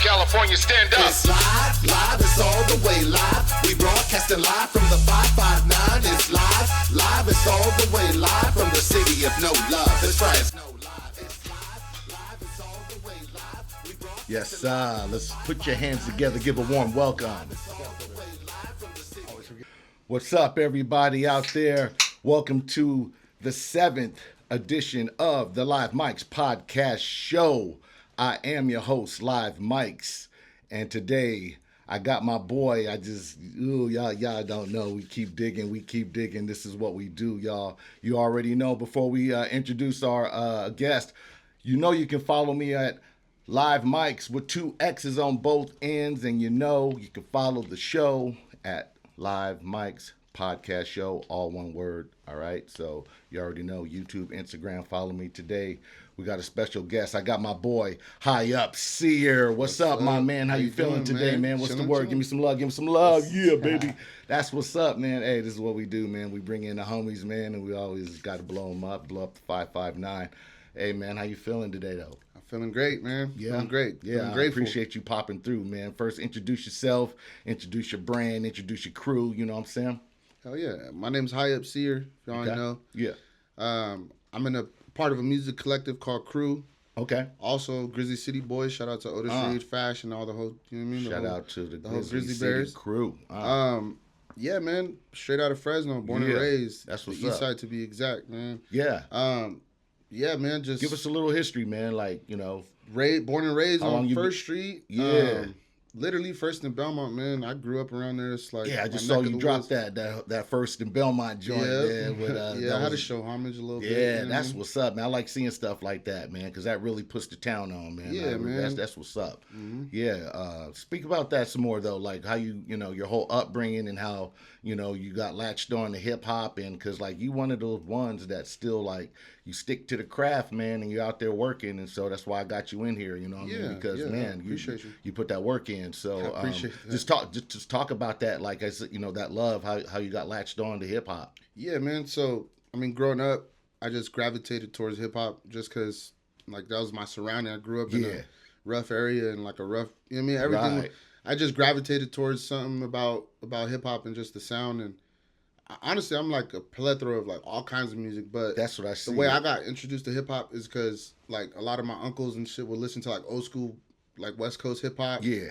California, stand up. It's live, it's all the way live. We broadcasting live from the 559. It's live, it's all the way live from the city of no love. That's right. It's live, it's all the way live. Yes, let's put your hands together, give a warm welcome. What's up, everybody out there? Welcome to the 7th edition of the Live Mics podcast show. I am your host, Live Mics, and today I got my boy. Y'all don't know. We keep digging. This is what we do, y'all. You already know. Before we introduce our guest, you know you can follow me at Live Mics with 2 X's on both ends, and you know you can follow the show at Live Mics podcast show, all one word. All right, so you already know. YouTube, Instagram, follow me today. We got a special guest. I got my boy Highupseer. What's up, my man? How you feeling today, man? What's the word? Give me some love. Yeah, baby. That's what's up, man. Hey, this is what we do, man. We bring in the homies, man, and we always got to blow up the 559. Hey, man, how you feeling today, though? I'm feeling great, man. Yeah. Feeling great. Yeah, I appreciate you popping through, man. First, introduce yourself, introduce your brand, introduce your crew, you know what I'm saying? Hell yeah. My name's Highupseer, if y'all know. Yeah. I'm in a part of a music collective called Crew. Okay. Also, Grizzly City Boys. Shout out to Otis Reed, Fashion, all the whole, you know what I mean? Shout out to the Grizzly City Bears crew. Yeah, man. Straight out of Fresno, born and raised. That's what's the East up. Side, to be exact, man. Yeah. Yeah, man. Just Give us a little history, man. Like, you know. born and raised on First Street. Yeah. Literally First in Belmont, man. I grew up around there. It's like I just saw you drop that First in Belmont joint there. With, I had to show homage a little bit. Yeah, you know that's what's up, man. I like seeing stuff like that, man, because that really puts the town on, man. Yeah, man. That's what's up. Mm-hmm. Yeah. Speak about that some more, though, like how you know, your whole upbringing and how, you know, you got latched on to hip hop, and because like you one of those ones that still like you stick to the craft, man, and you're out there working, and so that's why I got you in here, you know what I mean? Because man, you put that work in. So I appreciate that. just talk about that, like I said, you know, that love, how you got latched on to hip hop. Yeah, man. So I mean, growing up, I just gravitated towards hip hop just because like that was my surrounding. I grew up in a rough area and like a rough, you know what I mean? Everything. Right. I just gravitated towards something about hip hop and just the sound. And honestly, I'm like a plethora of like all kinds of music, but that's what I see. The way I got introduced to hip hop is because like a lot of my uncles and shit would listen to like old school, like West Coast hip hop. Yeah.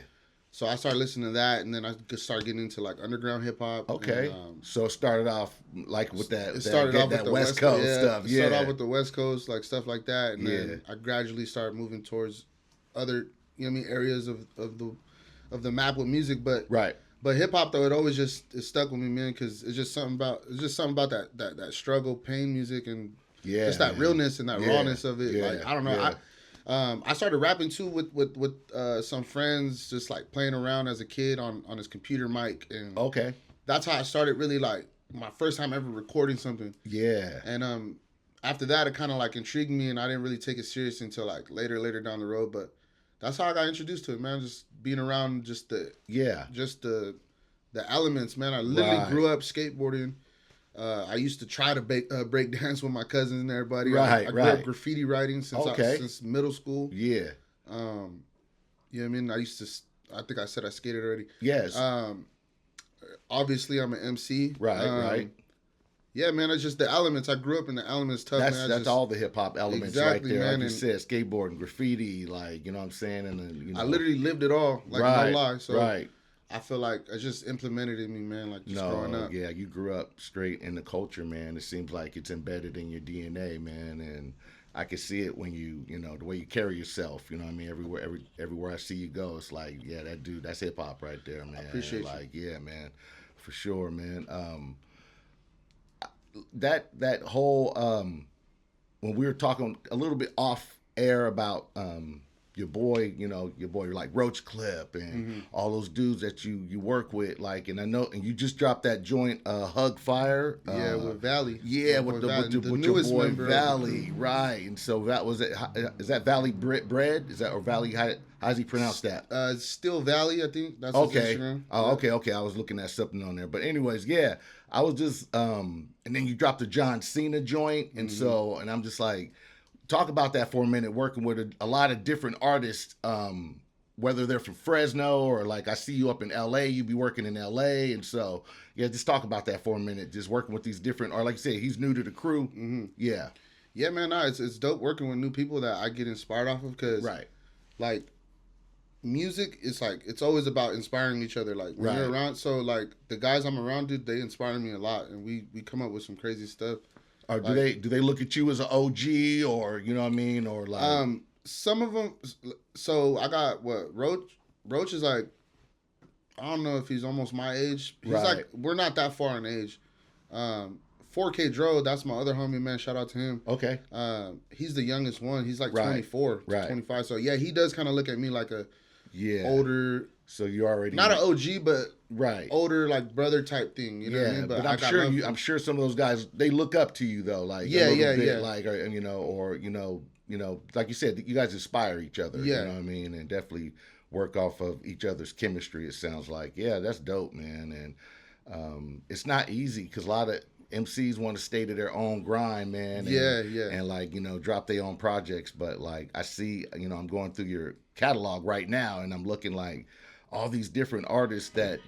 So I started listening to that, and then I just started getting into like underground hip hop. Okay. And, so it started off like with that. It started off with the West Coast stuff. Yeah. Started off with the West Coast, like stuff like that, and then Yeah. I gradually started moving towards other, you know what I mean, areas of the map with music. But right. But hip hop though, it stuck with me, man, because it's just something about that struggle, pain music, and just that realness and that rawness of it. Like I don't know, I started rapping too with some friends, just like playing around as a kid on his computer mic, and that's how I started really like my first time ever recording something. Yeah. And after that, it kind of like intrigued me, and I didn't really take it serious until like later down the road, but. That's how I got introduced to it, man. Just being around just the elements, man. I literally grew up skateboarding. I used to try to break dance with my cousins and everybody. I grew up graffiti writing since middle school. Yeah. You know what I mean? I think I said I skated already. Yes. Obviously, I'm an MC. Right. Yeah, man, it's just the elements. I grew up in the elements tough, man. That's all the hip hop elements exactly, right there. Man, like you said, skateboarding, graffiti, like, you know what I'm saying? And then, you know. I literally lived it all, like no lie. So I feel like it's just implemented in me, man, like just growing up. Yeah, you grew up straight in the culture, man. It seems like it's embedded in your DNA, man. And I can see it when you know, the way you carry yourself, you know what I mean? Everywhere I see you go, it's like, yeah, that dude, that's hip hop right there, man. I appreciate like, yeah, man, for sure, man. That whole when we were talking a little bit off air about your boy like Roach Clip and all those dudes that you work with, like, and I know, and you just dropped that joint Hug Fire with Valley, with your boy Valley, right? And so that was it. Is that Valley Bread? Is that, or Valley? How's he pronounce that? It's still Valley, I think. That's okay. His Instagram. Oh, okay. I was looking at something on there, but anyways, yeah, I was just and then you dropped the John Cena joint, and so, and I'm just like, talk about that for a minute. Working with a lot of different artists, whether they're from Fresno or like I see you up in LA, you be working in LA. And so, yeah, just talk about that for a minute. Just working with these different, or like you said, he's new to the crew. Mm-hmm. Yeah. Yeah, man, no, it's dope working with new people that I get inspired off of because, right. like, music is like, it's always about inspiring each other. Like, when you're around, so like, the guys I'm around, dude, they inspire me a lot. And we come up with some crazy stuff. Or do they look at you as an OG or, you know what I mean? Or like. Some of them, so I got Roach is like, I don't know if he's almost my age. He's like, we're not that far in age. 4K Dro, that's my other homie, man. Shout out to him. Okay. He's the youngest one. He's like 24, 25. So yeah, he does kind of look at me like a older. So you already not an OG, but older like brother type thing. You know what I mean? But I'm sure some of those guys, they look up to you though, like like or like you said, you guys inspire each other. Yeah. You know what I mean, and definitely work off of each other's chemistry. It sounds like that's dope, man. And it's not easy because a lot of MCs want to stay to their own grind, man. And like, drop their own projects. But like I see, I'm going through your catalog right now and I'm looking like all these different artists that,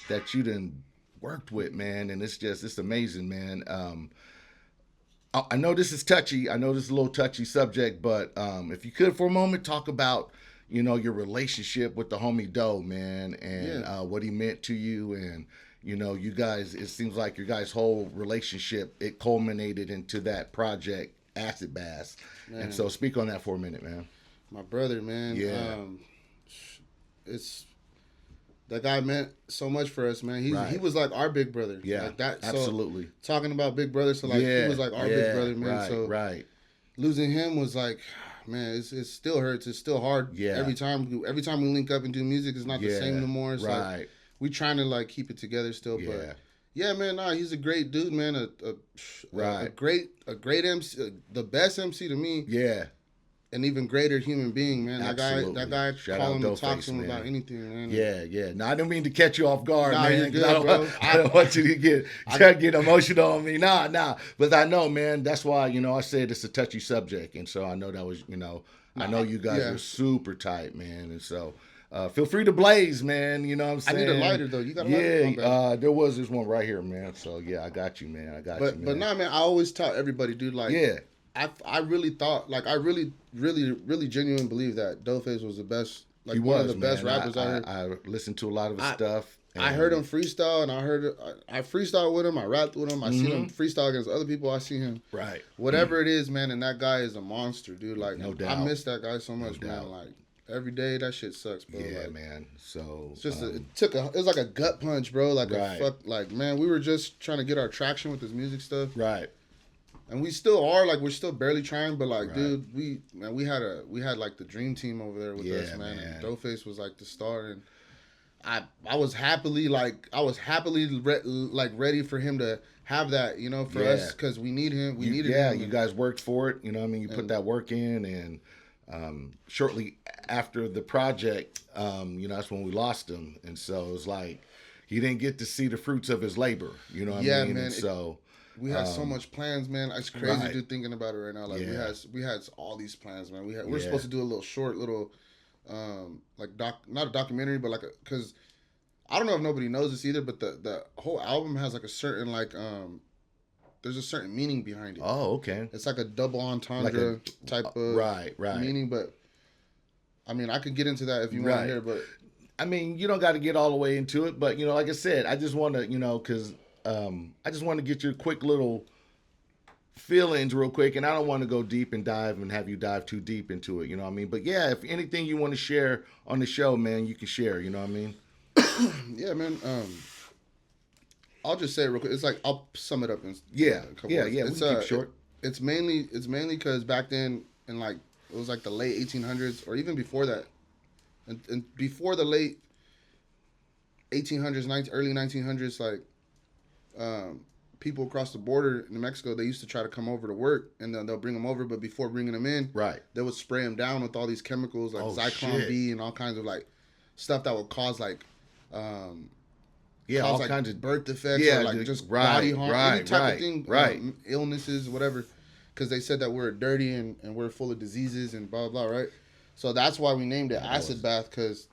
that you done worked with, man. And it's amazing, man. I know this is touchy. I know this is a little touchy subject, but if you could for a moment talk about, your relationship with the homie Doe, man, and what he meant to you and, you guys, it seems like your guys' whole relationship, it culminated into that project, Acid Bass. Man. And so speak on that for a minute, man. My brother, man. Yeah. That guy meant so much for us, man. He was like our big brother. Yeah, like that. Absolutely. So, talking about big brother, so like he was like our big brother, man. Losing him was like, man, it still hurts. It's still hard. Yeah. Every time we link up and do music, it's not the same no more. It's like, we trying to like keep it together still, but yeah, man, nah, he's a great dude, man. A great MC, the best MC to me. Yeah. An even greater human being, man. Absolutely. That guy Shout call out him and talk Doeface, to him man. about anything, man. Yeah. No, I didn't mean to catch you off guard, man. You're good, bro. I don't want you to get emotional on me. Nah. But I know, man, that's why, I said it's a touchy subject. And so I know that was, I know you guys are super tight, man. And so feel free to blaze, man. You know what I'm saying? I need a lighter, though. You got a lighter? Yeah, there was this one right here, man. So, yeah, I got you, man. But nah, man, I always tell everybody, dude, like, I really thought, like, I really, really, really genuinely believe that Doeface was the best, like, one of the best rappers I heard. I listened to a lot of his stuff. I heard him freestyle, and I freestyled with him. I rapped with him. I seen him freestyle against other people. I see him. Right. Whatever it is, man, and that guy is a monster, dude. Like, no doubt. I miss that guy so much, man. Like, every day, that shit sucks, bro. Yeah, like, man. So it's just it was like a gut punch, bro. Like man, we were just trying to get our traction with this music stuff. Right. And we still are, like, we're still barely trying, but like, dude, we had like the dream team over there with us, man. And Doeface was like the star, and I was happily ready for him to have that, for us, because we need him. We needed him. Yeah, you guys worked for it. You know what I mean? You put that work in, and shortly after the project, that's when we lost him, and so it was like he didn't get to see the fruits of his labor. You know what I mean? Man. And so. We had so much plans, man. It's crazy, dude, thinking about it right now. Like, we had all these plans, man. We're supposed to do a little short, not a documentary, but because I don't know if nobody knows this either, but the whole album has like a certain there's a certain meaning behind it. Oh, okay. It's like a double entendre type of meaning, but I mean, I could get into that if you want to hear, but I mean, you don't got to get all the way into it, but like I said, I just want to, because. I just want to get your quick little feelings real quick, and I don't want to go deep and dive and have you dive too deep into it, you know what I mean? But yeah, if anything you want to share on the show, man, you can share, you know what I mean? Yeah, man. I'll just say it real quick. It's like, I'll sum it up in a couple words. We can keep it short. It's mainly because back then, in like, it was like the late 1800s, or even before that, and before the late 1800s, early 1900s, like, people across the border in Mexico, they used to try to come over to work, and then they'll bring them over, but before bringing them in, they would spray them down with all these chemicals like Zyklon B and all kinds of like stuff that would cause like all like kinds of birth defects or like just body harm, any type of thing, illnesses, whatever, because they said that we're dirty and we're full of diseases and blah blah, right? So that's why we named it Acid Bath, because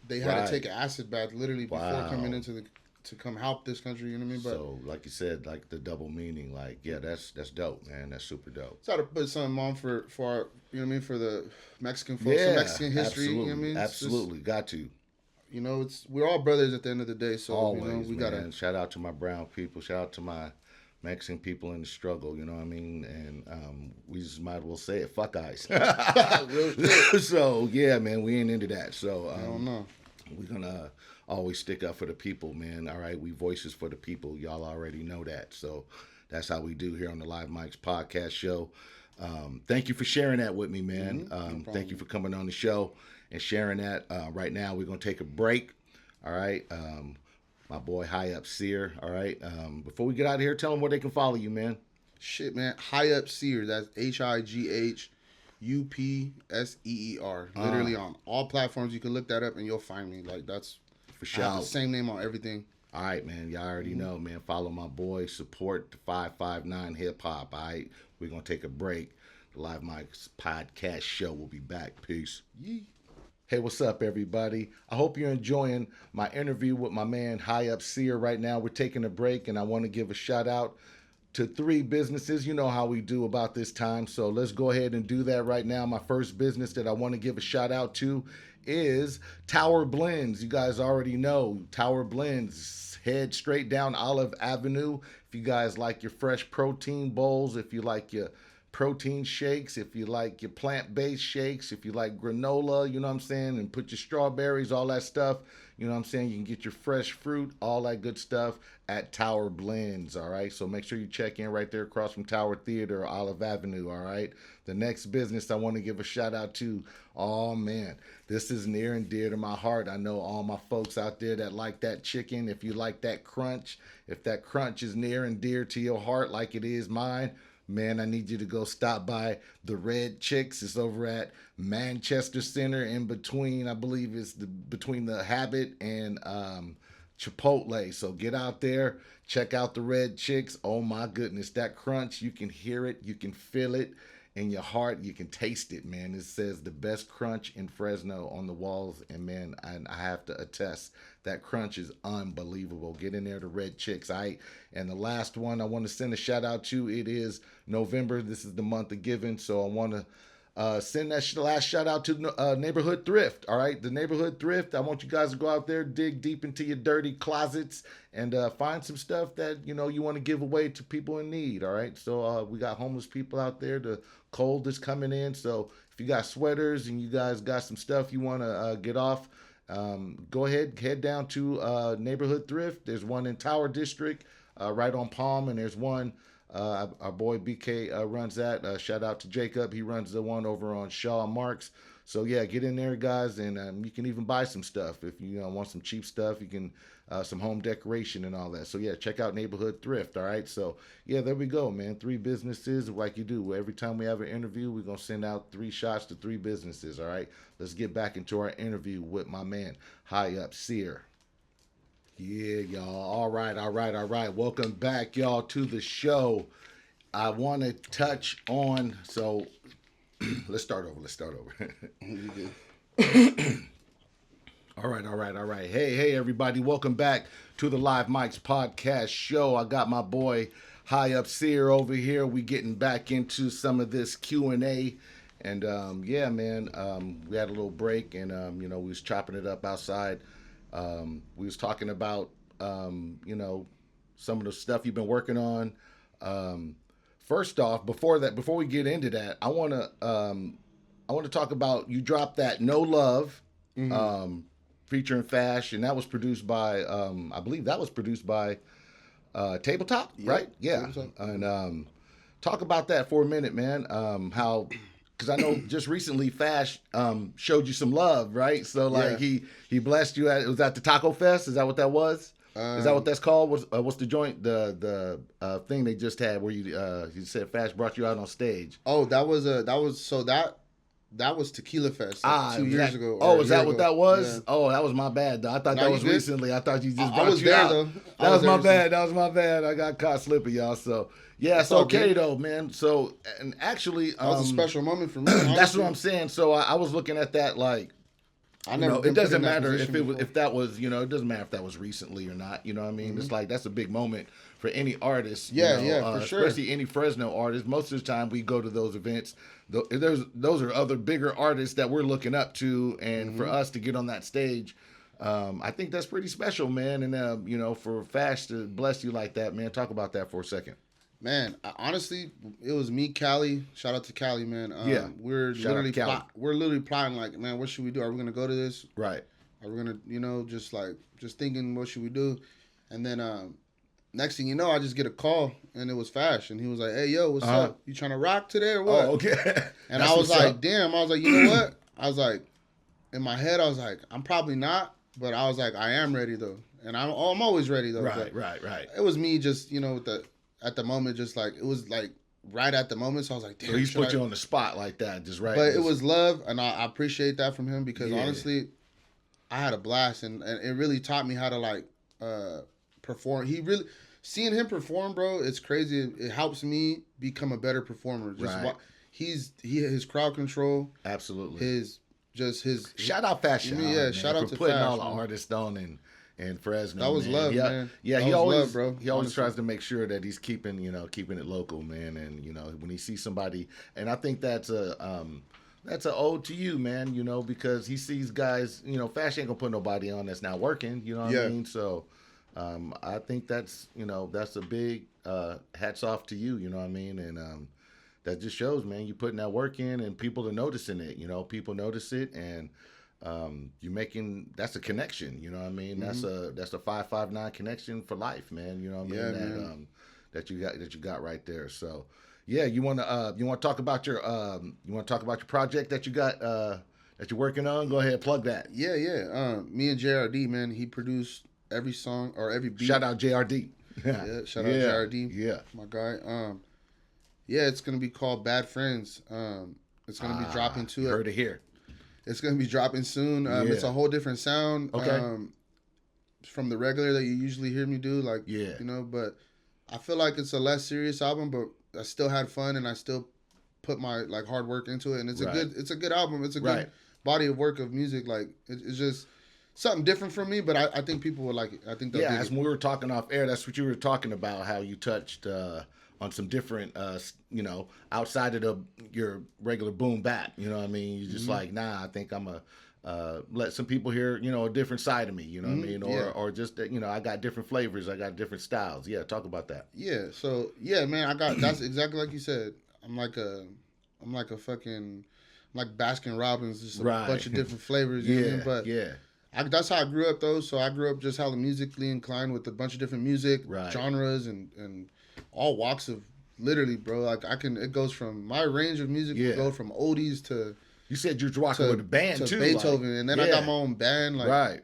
they had to take an acid bath literally before coming into to come help this country. You know what I mean? But so, like you said, like the double meaning, like that's dope, man. That's super dope. Try to put something on for our, you know what I mean, for the Mexican folks, the Mexican history. Absolutely, you know what I mean? Absolutely, got to. You know, we're all brothers at the end of the day. So always, you know, we gotta shout out to my brown people. Shout out to my Mexican people in the struggle, you know what I mean? And we just might as well say it, fuck ice. So, yeah, man, we ain't into that. So, I don't know. We're going to always stick up for the people, man. All right, we voices for the people. Y'all already know that. So, that's how we do here on the Live Mike's podcast show. Thank you for sharing that with me, man. No thank you for coming on the show and sharing that. Right now, we're going to take a break. All right. My boy Highupseer, all right? Before we get out of here, tell them where they can follow you, man. Shit, man. Highupseer. That's Highupseer. Literally on all platforms. You can look that up and you'll find me. Like, that's for sure. I have the same name on everything. All right, man. Y'all already know, man. Follow my boy. Support the 559 Hip Hop, all right? We're going to take a break. The Live Mike's podcast show will be back. Peace. Yee. Hey, what's up, everybody? I hope you're enjoying my interview with my man Highupseer right now. We're taking a break, and I want to give a shout out to 3 businesses. You know how we do about this time, so let's go ahead and do that right now. My first business that I want to give a shout out to is Tower Blends. You guys already know Tower Blends. Head straight down Olive Avenue. If you guys like your fresh protein bowls, if you like your protein shakes, if you like your plant-based shakes, if you like granola, you know what I'm saying, and put your strawberries, all that stuff, you know what I'm saying, you can get your fresh fruit, all that good stuff at Tower Blends, all right? So make sure you check in right there across from Tower Theater or Olive Avenue, all right? The next business I want to give a shout out to, oh man, this is near and dear to my heart. I know all my folks out there that like that chicken. If you like that crunch, if that crunch is near and dear to your heart like it is mine, man, I need you to go stop by the Red Chicks. It's over at Manchester Center in between, I believe it's between the Habit and Chipotle. So get out there, check out the Red Chicks. Oh my goodness, that crunch, you can hear it, you can feel it in your heart, you can taste it, man. It says the best crunch in Fresno on the walls, and man, I have to attest, that crunch is unbelievable. Get in there to Red Chicks, all right? And the last one I want to send a shout out to, it is November. This is the month of giving, so I want to send that last shout out to Neighborhood Thrift, all right? The Neighborhood Thrift, I want you guys to go out there, dig deep into your dirty closets, and find some stuff that, you know, you want to give away to people in need, all right? So we got homeless people out there. The cold is coming in, so if you got sweaters and you guys got some stuff you want to get off, go ahead, head down to Neighborhood Thrift. There's one in Tower District, right on Palm, and there's one, our boy BK runs that. Shout out to Jacob. He runs the one over on Shaw and Marks. So yeah, get in there, guys, and you can even buy some stuff. If you want some cheap stuff, you can, some home decoration and all that. So yeah, check out Neighborhood Thrift, all right? So yeah, there we go, man. 3 businesses like you do. Every time we have an interview, we're going to send out 3 shots to 3 businesses, all right? Let's get back into our interview with my man, Highupseer. Yeah, y'all. All right. Welcome back, y'all, to the show. I want to touch on, so let's start over. All right. Hey, everybody. Welcome back to the Live Mike's podcast show. I got my boy Highupseer over here. We getting back into some of this Q&A. And, yeah, man, we had a little break and, we was chopping it up outside. We was talking about, some of the stuff you've been working on. First off, before we get into that, I want to talk about, you dropped that No Love, featuring Fash, and that was produced by, I believe that was produced by Tabletop, right? Yeah. And talk about that for a minute, man. How, because I know just recently Fash showed you some love, right? So like he blessed you it was at the Taco Fest. Is that what that was? Is that what that's called? What's the joint, the thing they just had where you said Fash brought you out on stage? Oh, that was that was Tequila Fest 2 years ago. Oh, is that what that was? Yeah. Oh, that was my bad. Though. I thought that was recently. I thought you just brought you out. Though. That was my bad. That was my bad. I got caught slipping, y'all. So yeah, it's okay though, man. So and actually, that was a special moment for me. That's what I'm saying. So I was looking at that like. It doesn't matter if that was, it doesn't matter if that was recently or not. You know what I mean? Mm-hmm. It's like that's a big moment for any artist. For sure. Especially any Fresno artist. Most of the time we go to those events. Those are other bigger artists that we're looking up to, and for us to get on that stage, I think that's pretty special, man. And for Fash to bless you like that, man. Talk about that for a second. Man, honestly, it was me, Cali. Shout out to Cali, man. We're literally plotting like, man, what should we do? Are we gonna go to this? Right. Are we gonna just thinking, what should we do? And then next thing you know, I just get a call, and it was Fash, and he was like, "Hey, yo, what's up? You trying to rock today or what?" Oh, okay. And I was like, "Damn!" I was like, "You know what?" I was like, in my head, I was like, "I'm probably not," but I was like, "I am ready though," and I'm always ready though. Right. It was me just at the moment, just like, it was like right at the moment. So I was like, damn. So he's put you on the spot like that, just right. But it was love, and I appreciate that from him because honestly, I had a blast, and it really taught me how to perform. Seeing him perform, bro, it's crazy. It helps me become a better performer. His crowd control. Absolutely. His shout out Fashion. Yeah, shout out to putting Fash, all the artists on and Fresno. That was love, man. Yeah, he always tries to make sure that he's keeping it local, man. And when he sees somebody, and I think that's an ode to you, man. Because he sees guys. Fash ain't gonna put nobody on that's not working. You know what I mean? So, I think that's a big hats off to you. You know what I mean? And that just shows, man, you putting that work in, and people are noticing it. People notice it, and you're making, that's a connection, you know what I mean? Mm-hmm. That's a 559 connection for life, man. You know what I mean? That you got right there. So yeah, you want to talk about your project that you got that you're working on? Go ahead, plug that. Yeah. Me and JRD, man, he produced every song or every beat. Shout out JRD. Shout out JRD. Yeah. My guy. It's gonna be called Bad Friends. It's gonna be dropping to it. Heard it here. It's going to be dropping soon. It's a whole different sound from the regular that you usually hear me do. But I feel like it's a less serious album, but I still had fun and I still put my hard work into it. And it's a good album. It's a good body of work of music. Like it's just something different from me, but I think people would like it. I think they'll dig it. When we were talking off air, that's what you were talking about, how you touched on some different, outside of your regular boom bap. You know what I mean? You're just like, nah, I think I'm going to let some people hear, a different side of me. You know what I mean? Or just, I got different flavors. I got different styles. Yeah, talk about that. Yeah, so, man, that's exactly like you said. I'm like fucking, Baskin Robbins, just a bunch of different flavors. You know what I mean? But that's how I grew up, though. So I grew up just hella musically inclined with a bunch of different music genres and all walks of literally, bro. It goes from my range of music will go from oldies to. You said you were rocking with a band to too, Beethoven, and then I got my own band, right.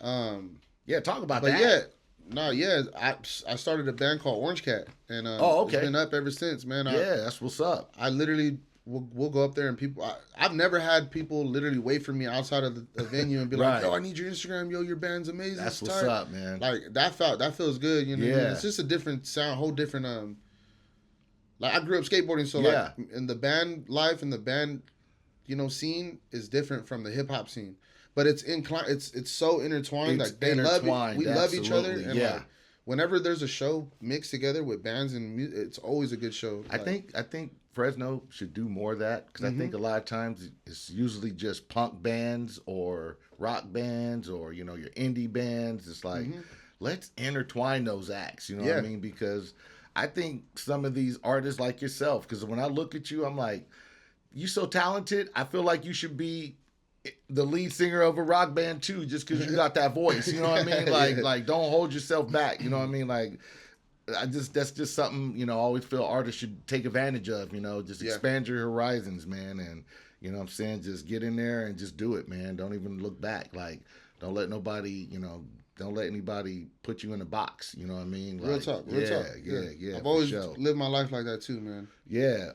Talk about that. I started a band called Orange Cat, and it's been up ever since, man. That's what's up. I literally we'll go up there and people. I've never had people literally wait for me outside of the venue and be like, "Yo, I need your Instagram. Yo, your band's amazing." That's what's up, man. Like that feels good. You know, what I mean? It's just a different sound, whole different. I grew up skateboarding, so in the band life and the band, scene is different from the hip hop scene. But it's so intertwined. We love each other, and whenever there's a show mixed together with bands and music, it's always a good show. I think Fresno should do more of that, because I think a lot of times it's usually just punk bands or rock bands or your indie bands. It's like let's intertwine those acts. You know what I mean? Because I think some of these artists like yourself, because when I look at you, I'm like, you so talented. I feel like you should be the lead singer of a rock band too, just because you got that voice. You know what I mean? Like don't hold yourself back. You know what I mean? Like. That's just something, I always feel artists should take advantage of, just expand your horizons, man. And, what I'm saying, just get in there and just do it, man. Don't even look back. Like, don't let nobody, don't let anybody put you in a box. You know what I mean? Like, real talk. Yeah. I've always lived my life like that too, man. Yeah.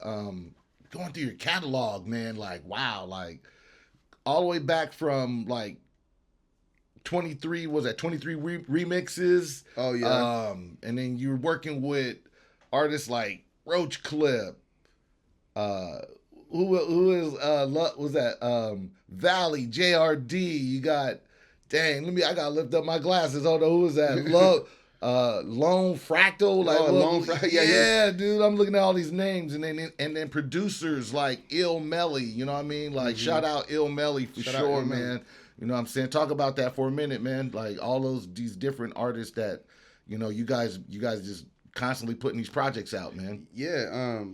going through your catalog, man, like, wow, like, all the way back from, like, 23 remixes? Oh, yeah. And then you're working with artists like Roach Clip, who is was that Valley, JRD. You got I gotta lift up my glasses. Hold on, who was that? Lone Fractal, like Lone Fractal. Yeah, dude. I'm looking at all these names, and then producers like Ill Melly. You know what I mean? Like shout out Ill Melly for sure, man. You know what I'm saying? Talk about that for a minute, man. Like all these different artists that, you know, you guys just constantly putting these projects out, man. Yeah,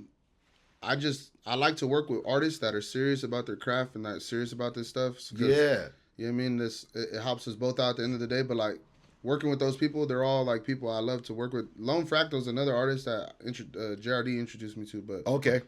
I like to work with artists that are serious about their craft and that are serious about this stuff. Yeah. You know what I mean? It helps us both out at the end of the day, but like working with those people, they're all like people I love to work with. Lone Fractal's another artist that JRD introduced me to, but okay.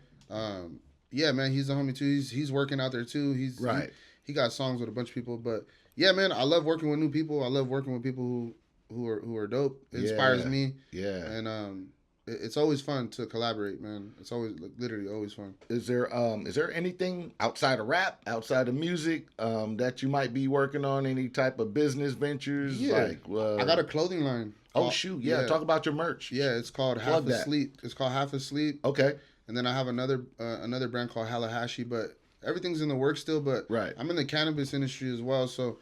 Yeah, man, he's a homie too. He's working out there too. He got songs with a bunch of people, but yeah, man, I love working with new people. I love working with people who are dope. It inspires me. Yeah. And it's always fun to collaborate, man. It's always literally always fun. Is there anything outside of rap, outside of music, that you might be working on? Any type of business ventures? Yeah. I got a clothing line. Shoot, yeah. Talk about your merch. Yeah, it's called Half Asleep. It's called Half Asleep. Okay. And then I have another brand called Hallahashi, but everything's in the works still. But I'm in the cannabis industry as well, so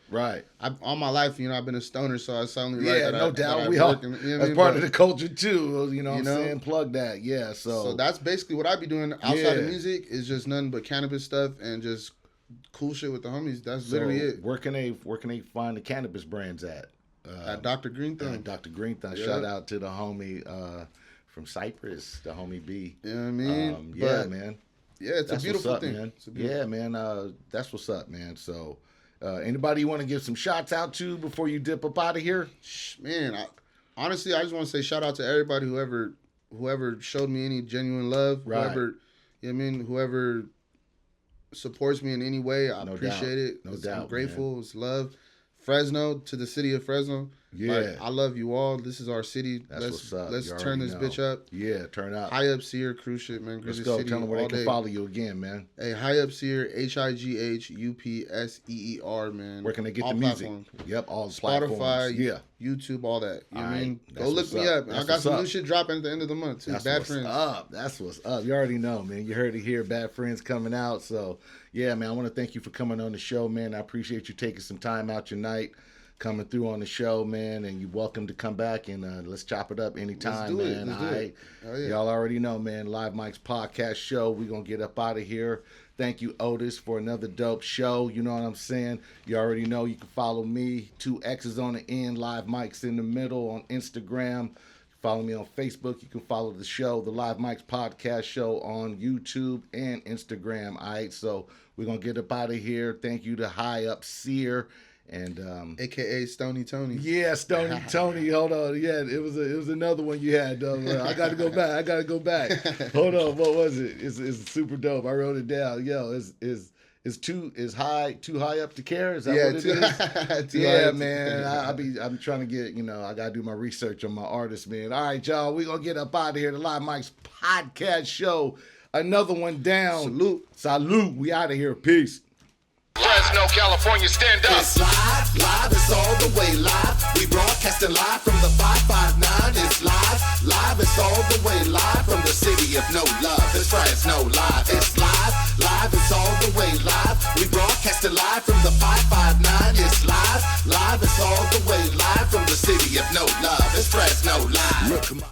all my life, you know, I've been a stoner, so it's only right that no doubt. that We all that's part of the culture too. You know what I'm saying? Plug that, yeah. So that's basically what I be doing outside of music is just nothing but cannabis stuff and just cool shit with the homies. That's literally it. Where can they find the cannabis brands at? At Dr. Green Thumb. Dr. Green Thumb. Yeah. Shout out to the homie from Cyprus, the homie B. You know what I mean? Man. Yeah, it's a beautiful thing. Man. Yeah, man. That's what's up, man. So, anybody you want to give some shots out to before you dip up out of here? Man, honestly, I just want to say shout out to everybody whoever showed me any genuine love. Right. Whoever, you know what I mean? Whoever supports me in any way, I appreciate it. No doubt. I'm grateful. Man. It's love. Fresno, to the city of Fresno. Yeah. Like, I love you all. This is our city. What's up. Let's turn this bitch up. Yeah, turn up. Highupseer cruise ship, man. Let's go. Tell them where they can follow you again, man. Hey, Highupseer, HIGHUPSEER, man. Where can they get all the music? Platforms. Yep, all Spotify, YouTube, all that. You know what I mean? Go look me up. I got some new shit dropping at the end of the month, too. Bad Friends. That's what's up. You already know, man. You heard it here. Bad Friends coming out. So, yeah, man, I want to thank you for coming on the show, man. I appreciate you taking some time out your night, coming through on the show, man, and you're welcome to come back and let's chop it up anytime, man. Let's do it. Oh, yeah. Y'all already know, man. Live Mike's podcast show. We're going to get up out of here. Thank you, Otis, for another dope show. You know what I'm saying? You already know you can follow me. 2 X's on the end, Live Mike's in the middle on Instagram. Follow me on Facebook. You can follow the show, the Live Mike's podcast show on YouTube and Instagram. All right, so we're going to get up out of here. Thank you to Highupseer. And AKA Stony Tony. Yeah, Stony Tony. Hold on. Yeah, it was another one you had. I gotta go back. Hold on. What was it? It's super dope. I wrote it down. Yo, is too high up to care? Is that what it is? Yeah, man. I'm trying to get, I gotta do my research on my artists, man. All right, y'all. We gonna get up out of here. The Live Mike's podcast show. Another one down. Salute. We out of here. Peace. Fresno, California, stand up. It's live, it's all the way live. We broadcasting live from the 559. It's live, it's all the way live from the city of no love. It's Fresno live. It's live, it's all the way live. We broadcasting live from the 559. It's live, it's all the way live from the city of no love. It's Fresno live.